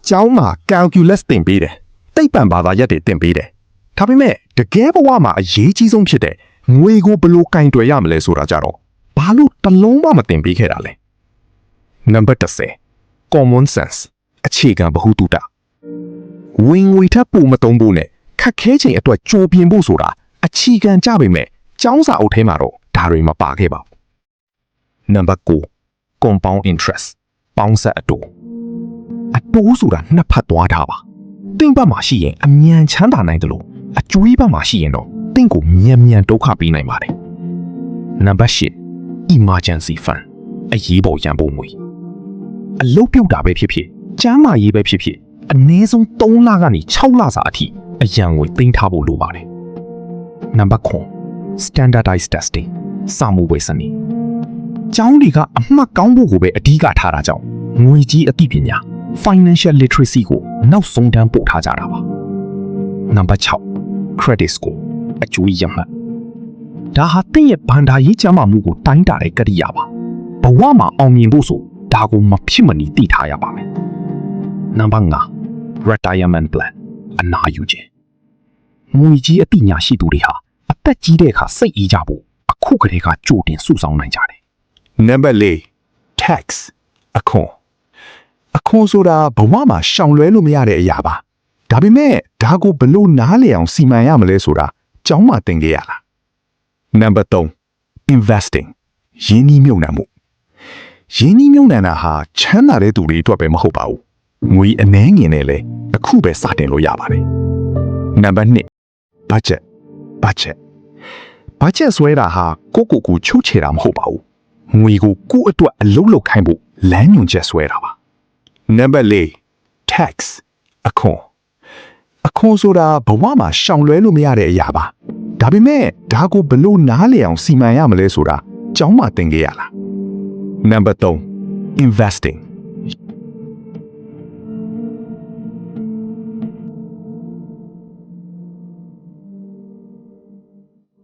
ကျောင်းမှာ calculus သင်ပေးတယ်သိပ္ပံဘာသာရပ်တွေသင်ပေးတယ်ဒါပေမဲ့တကယ်ဘဝမှာအရေးကြီးဆုံးဖြစ်တဲ့ငွေကိုဘယ်လိုကင်တွယ်ရမလဲဆိုတာကြတော့ဘာလို့တစ်လုံးမှမသင်ပေးခဲ့တာလဲ Number 10 common sense အခြေခံဗဟုသုတဝင်ငွေထပ်ပိုမတုံးဖို့နဲ့ခက်ခဲချိန်အတွက်ကြိုပြင်ဖို့ဆိုတာအခြေခံကြပေမဲ့ကျောင်းစာအုပ်ထဲမှာတော့ဒါတွေမပါခဲ့ပါဘူး Number 9 compound interest ပေါင်းဆက်အတိုးဆိုတာနှစ်ဖက်သွားတာပါတင်းဘက်မှာရှိရင်အမြန်ချမ်းသာနိုင်တယ်လို့အကျွေးဘက်မှာရှိရင်တော့တင်းကိုမြန်ဒုက္ခပေးနိုင်ပါတယ် Number 10 emergency fund အရေးပေါ်ရန်ပုံငွေအလုပ်ပြုတ်တာပဲဖြစ်ဖြစ်ကျန်းမာရေးပဲဖြစ်ဖြစ်အနည်းဆုံး3လကနေ6လစာအထိအရန်ငွေသိမ်းထားဖို့လိုပါတယ် Number 9 standardized testing စာမှုဝေစနစ်ကျောင်းတွေကအမှတ်ကောင်းဖို့ကိုပဲအဓိကထားတာကြောင့်ငွေကြီးအသိပညာ financial literacy ကိုနောက်ဆုံးတန်းပို့ထားကြတာပါ Number 6 credit score အကျွေးရမှတ်ဒါဟာတင့်ရဲ့ဘဏ္ဍာရေးကျန်းမာမှုကိုတိုင်းတာတဲ့ကတိရပါဘဝမှာအောင်မြင်ဖို့ဆိုဒါကိုမဖြစ်မနေသိထားရပါမယ် Number 5 retirement plan အနာယူခြင်းငွေကြီးအသိဉာဏ်ရှိသူတွေဟာအသက်ကြီးတဲ့အခါစိတ်အေးကြဖို့အခုကတည်းကကြိုတင်စုဆောင်းနိုင်ကြတယ် Number 4 tax အခွန်ဆိုတာဘဝမှာရှောင်လွဲလို့မရတဲ့အရာပါဒါပေမဲ့ဒါကိုဘလို့နားလည်အောင်စီမံရမလဲဆိုတာကျောင်းမှာသင်ခဲ့ရလား Number 3 investing ရင်းနှီးမြှုပ်နှံမှုရင်းနှီးမြှုပ်နှံတာဟာချမ်းသာတဲ့သူတွေအတွက်ပဲမဟုတ်ပါဘူးငွေအနှဲငယ်နဲ့လည်းအခုပဲစတင်လို့ရပါတယ် Number 2 budget ဆွဲတာဟာကိုချုပ်ချယ်တာမဟုတ်ပါဘူးငွေကိုကိုယ့်အတွက်အလုပ်လုပ်ခိုင်းဖို့လမ်းညွှန်ချက်ဆွဲတာပါ Number 4 tax အခွန်ဆိုတာဘဝမှာရှောင်လွဲလို့မရတဲ့အရာပါဒါပေမဲ့ဒါကိုဘလို့နားလည်အောင်စီမံရမလဲဆိုတာကျောင်းမှာသင်ခဲ့ရလား Number 3 investing